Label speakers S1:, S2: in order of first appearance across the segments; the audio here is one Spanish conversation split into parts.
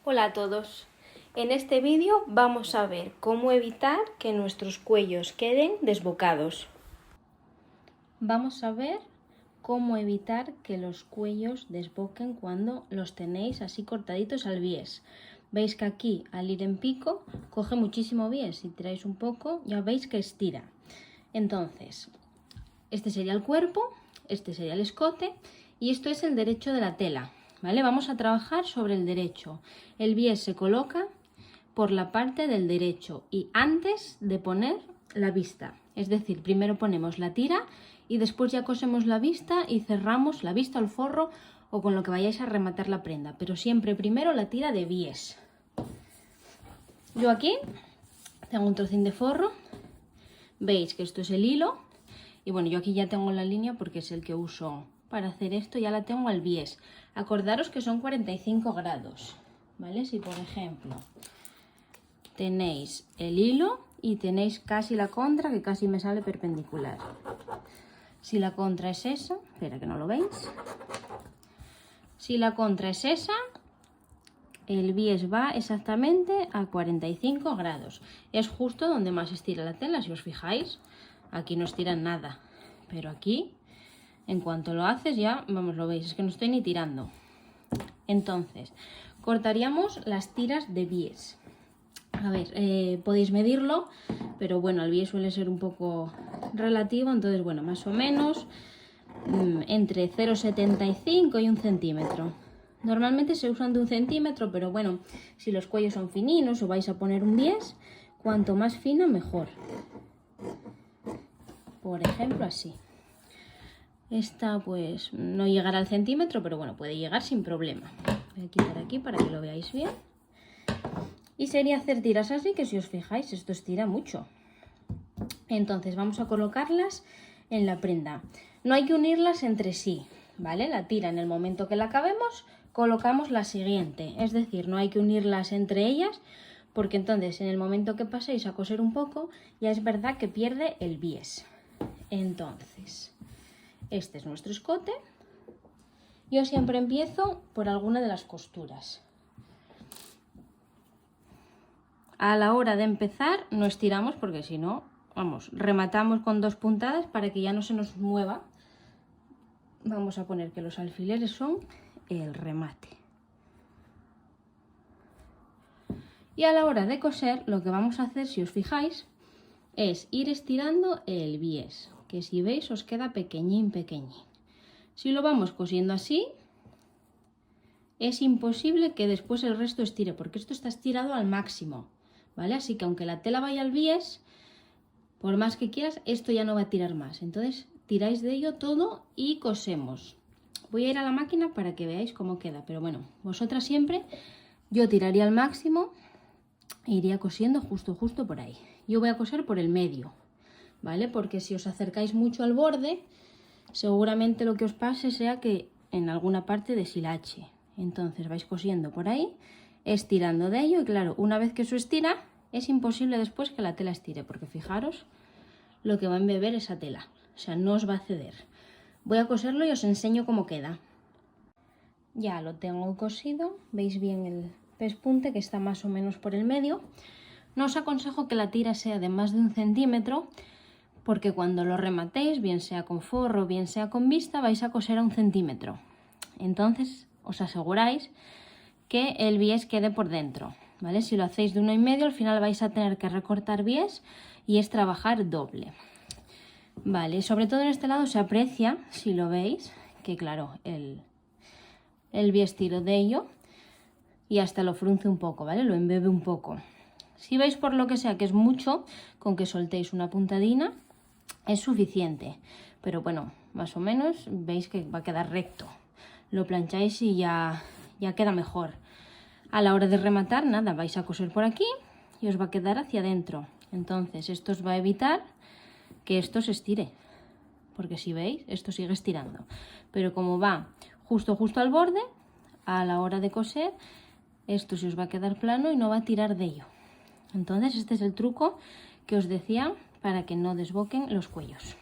S1: Hola a todos. En este vídeo vamos a ver cómo evitar que nuestros cuellos queden desbocados. Vamos a ver cómo evitar que los cuellos desboquen cuando los tenéis así cortaditos al bies. Veis que aquí al ir en pico coge muchísimo bies. Si tiráis un poco ya veis que estira. Entonces, este sería el cuerpo, este sería el escote y esto es el derecho de la tela. ¿Vale? Vamos a trabajar sobre el derecho. El bies se coloca por la parte del derecho y antes de poner la vista. Es decir, primero ponemos la tira y después ya cosemos la vista y cerramos la vista o el forro o con lo que vayáis a rematar la prenda. Pero siempre primero la tira de bies. Yo aquí tengo un trocín de forro. Veis que esto es el hilo. Y bueno, yo aquí ya tengo la línea porque es el que uso para hacer esto, ya la tengo al bies. Acordaros que son 45 grados, ¿vale? Si por ejemplo tenéis el hilo y tenéis casi la contra, que casi me sale perpendicular. Si la contra es esa, espera que no lo veis. Si la contra es esa, el bies va exactamente a 45 grados. Es justo donde más estira la tela, si os fijáis. Aquí no estira nada, pero aquí, en cuanto lo haces ya, vamos, lo veis, es que no estoy ni tirando. Entonces, cortaríamos las tiras de bies. A ver, podéis medirlo, pero bueno, el bies suele ser un poco relativo, entonces bueno, más o menos entre 0,75 y 1 centímetro. Normalmente se usan de 1 centímetro, pero bueno, si los cuellos son fininos o vais a poner un bies, cuanto más fino mejor. Por ejemplo, así. Esta pues no llegará al centímetro, pero bueno, puede llegar sin problema. Voy a quitar aquí para que lo veáis bien. Y sería hacer tiras así, que si os fijáis, esto estira mucho. Entonces vamos a colocarlas en la prenda. No hay que unirlas entre sí, ¿vale? La tira en el momento que la acabemos, colocamos la siguiente. Es decir, no hay que unirlas entre ellas, porque entonces en el momento que paséis a coser un poco, ya es verdad que pierde el bies. Entonces, este es nuestro escote. Yo siempre empiezo por alguna de las costuras. A la hora de empezar no estiramos porque si no, vamos, rematamos con 2 puntadas para que ya no se nos mueva. Vamos a poner que los alfileres son el remate. Y a la hora de coser lo que vamos a hacer, si os fijáis, es ir estirando el bies, que si veis os queda pequeñín, pequeñín. Si lo vamos cosiendo así, es imposible que después el resto estire, porque esto está estirado al máximo, ¿vale? Así que aunque la tela vaya al bies, por más que quieras, esto ya no va a tirar más. Entonces tiráis de ello todo y cosemos. Voy a ir a la máquina para que veáis cómo queda, pero bueno, vosotras siempre, yo tiraría al máximo e iría cosiendo justo por ahí. Yo voy a coser por el medio, ¿vale? Porque si os acercáis mucho al borde, seguramente lo que os pase sea que en alguna parte deshilache. Entonces vais cosiendo por ahí, estirando de ello y claro, una vez que eso estira, es imposible después que la tela estire, porque fijaros lo que va a embeber esa tela, o sea, no os va a ceder. Voy a coserlo y os enseño cómo queda. Ya lo tengo cosido, veis bien el pespunte que está más o menos por el medio. No os aconsejo que la tira sea de más de 1 centímetro, porque cuando lo rematéis, bien sea con forro, bien sea con vista, vais a coser a 1 centímetro. Entonces os aseguráis que el bies quede por dentro, ¿vale? Si lo hacéis de 1,5, al final vais a tener que recortar bies y es trabajar doble. Vale, sobre todo en este lado se aprecia, si lo veis, que claro, el bies tiro de ello y hasta lo frunce un poco, ¿vale? Lo embebe un poco. Si veis por lo que sea que es mucho, con que soltéis una puntadina es suficiente. Pero bueno, más o menos veis que va a quedar recto. Lo plancháis y ya queda mejor. A la hora de rematar, nada, vais a coser por aquí y os va a quedar hacia adentro. Entonces esto os va a evitar que esto se estire. Porque si veis, esto sigue estirando. Pero como va justo al borde, a la hora de coser, esto se os va a quedar plano y no va a tirar de ello. Entonces este es el truco que os decía para que no desboquen los cuellos.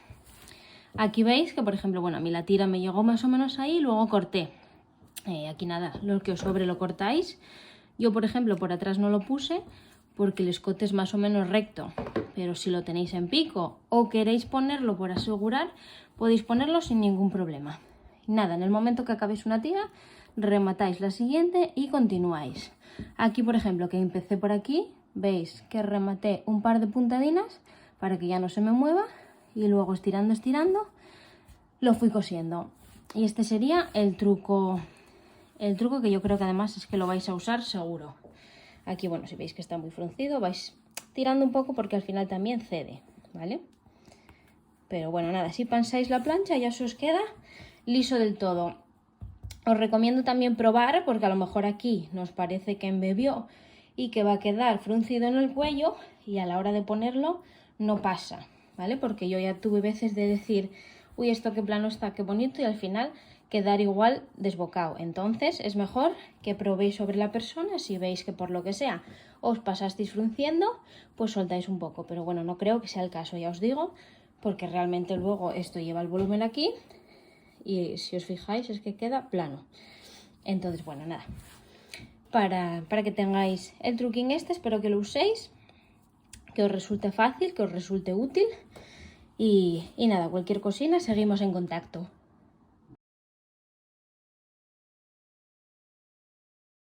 S1: Aquí veis que, por ejemplo, bueno, a mí la tira me llegó más o menos ahí y luego corté. Aquí nada, lo que os sobre lo cortáis Yo, por ejemplo, por atrás no lo puse porque el escote es más o menos recto, pero si lo tenéis en pico o queréis ponerlo por asegurar, podéis ponerlo sin ningún problema. Nada, en el momento que acabéis una tira, rematáis la siguiente y continuáis. Aquí, por ejemplo, que empecé por aquí, veis que rematé un par de puntadinas para que ya no se me mueva y luego estirando, lo fui cosiendo. Y este sería el truco que yo creo que además es que lo vais a usar seguro. Aquí, bueno, si veis que está muy fruncido, vais tirando un poco porque al final también cede, ¿vale? Pero bueno, nada, si pansáis la plancha ya se os queda liso del todo. Os recomiendo también probar, porque a lo mejor aquí nos parece que embebió y que va a quedar fruncido en el cuello y a la hora de ponerlo no pasa, ¿vale? Porque yo ya tuve veces de decir, uy, esto qué plano está, qué bonito, y al final quedar igual desbocado. Entonces es mejor que probéis sobre la persona. Si veis que por lo que sea os pasasteis frunciendo, pues soltáis un poco. Pero bueno, no creo que sea el caso, ya os digo, porque realmente luego esto lleva el volumen aquí y si os fijáis es que queda plano. Entonces, bueno, nada, para que tengáis el truquín este, espero que lo uséis, que os resulte fácil, que os resulte útil y nada, cualquier cosina seguimos en contacto.